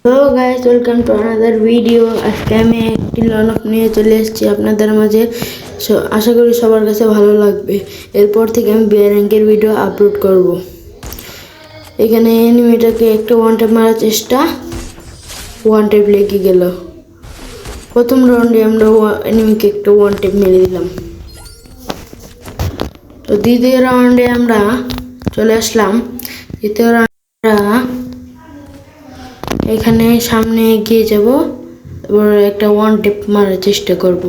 Hello guys, welcome to another video. আজকে আমি একটি লনক নিয়ে চলে এসেছি আপনাদের মাঝে। আশা করি সবার কাছে ভালো লাগবে। এরপর থেকে আমি র্যাঙ্কের ভিডিও আপলোড করব। এখানে এনিমিটাকে একটা ওয়ান ট্যাপ মারার চেষ্টা, ওয়ান ট্যাপ লেগে গেল। প্রথম রাউন্ডে আমরা এনিমিকে একটা ওয়ান ট্যাপ মেরে দিলাম। তো দ্বিতীয় রাউন্ডে আমরা চলে আসলাম। দ্বিতীয় রাউন্ডে এখানে সামনে এগিয়ে যাব, এবার একটা ওয়ান টেপ মারার চেষ্টা করব,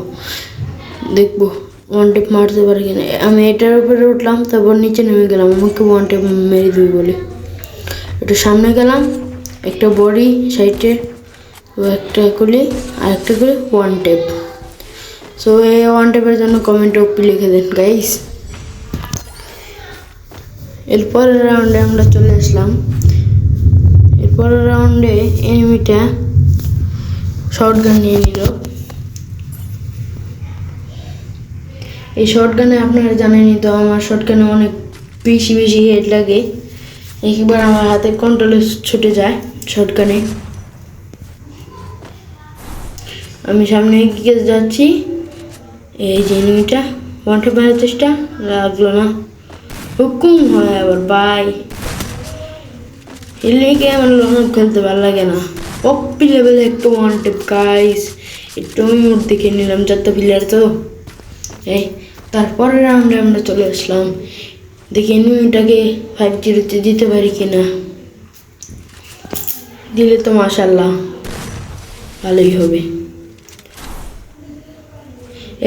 দেখবো ওয়ান টেপ মারতে পারি কিনা। আমি এটার উপরে উঠলাম, তারপর নিচে নেমে গেলাম, আমাকে ওয়ান টেপ মেরে দিবি বলে। একটু সামনে গেলাম, একটা বডি সাইডে, একটা গুলি আর একটা করে ওয়ান টেপ। সো এই ওয়ান টেপের জন্য কমেন্টে ওপি লিখে দেন গাইস। এরপরের রাউন্ডে আমরা চলে আসলাম। পরের রাউন্ডে এনিমিটা শর্টগান নিয়ে নিল। এই শর্টগানে আপনারা জানেনই তো, আমার শর্টগানে অনেক বেশি হেড লাগে। একবার আমার হাতের কন্ট্রোলে ছুটে যায় শর্টগানে। আমি সামনে এগিয়ে যাচ্ছি। এই যে এনিমিটা ওয়ান ট্যাপ মারার চেষ্টা, লাগলো না। হুকুম হয় আবার বাই। এলিকে আমার লনক খেলতে ভালো লাগে না। ওপি লেভেলে একটু ওয়ান টেপ গাইস, একটু আমি মোট দেখে নিলাম, 4টা প্লেয়ার তো। এই তারপরের রাউন্ডে আমরা চলে আসলাম। দেখি এনিমিটাকে 5-0 দিতে পারি কিনা। দিলে তো মাশাল্লাহ ভালোই হবে।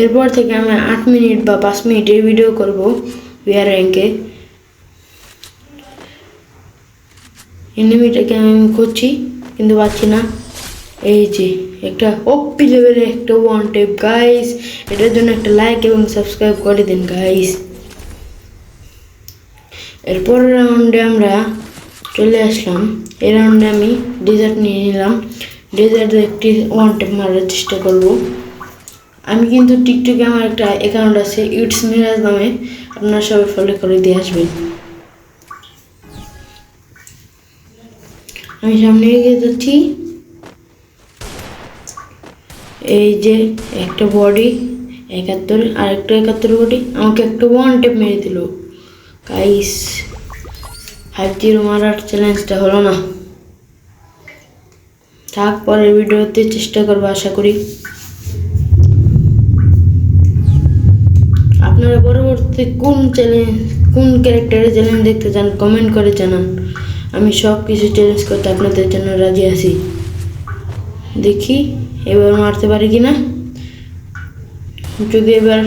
এরপর থেকে আমি 8 মিনিট বা 5 মিনিটের ভিডিও করব র্যাঙ্কে। এনিমিটাকে আমি খুঁজছি কিন্তু পাচ্ছি না। এই যে একটা ওপি লেভেলে একটা ওয়ান টেপ গাইস, এটার জন্য একটা লাইক এবং সাবস্ক্রাইব করে দিন গাইস। এরপর রাউন্ডে আমরা চলে আসলাম। এই রাউন্ডে আমি ডেজার্ট নিয়ে নিলাম। ডেজার্টে একটি ওয়ান টেপ মারার চেষ্টা করব। আমি কিন্তু টিকটকে আমার একটা অ্যাকাউন্ট আছে ইটস মিরাজ নামে, আপনারা সবাই ফলো করে দিয়ে আসবেন। আমি সামনে এগিয়ে যাচ্ছি। এই যে একটা বডি 71, আর একটা 71 বডি আমাকে একটা ওয়ান টেপ মেরে দিল গাইস। 5-0 মারার চ্যালেঞ্জটা হলো না। থাক, পরের ভিডিওতে চেষ্টা করবো আশা করি। আপনারা পরবর্তীতে কোন ক্যারেক্টারের চ্যালেঞ্জ দেখতে চান কমেন্ট করে জানান। আমি সব কিছু চ্যালেঞ্জ করতে আপনাদের জন্য রাজি আছি। দেখি এবার মারতে পারি কিনা। যদি এবার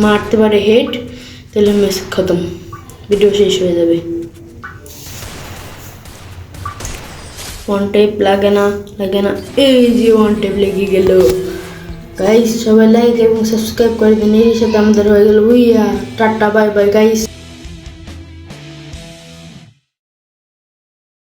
মারতে পারে হেড, তাহলে ম্যাচ খতম, ভিডিও শেষ হয়ে যাবে। ওয়ান টেপ লাগে না। এই যে ওয়ান টেপ লেগে গেল গাইস। সবাই লাইক এবং সাবস্ক্রাইব করে দিন। এর সাথে আমাদের হয়ে গেল উইয়া। Tata bye bye guys.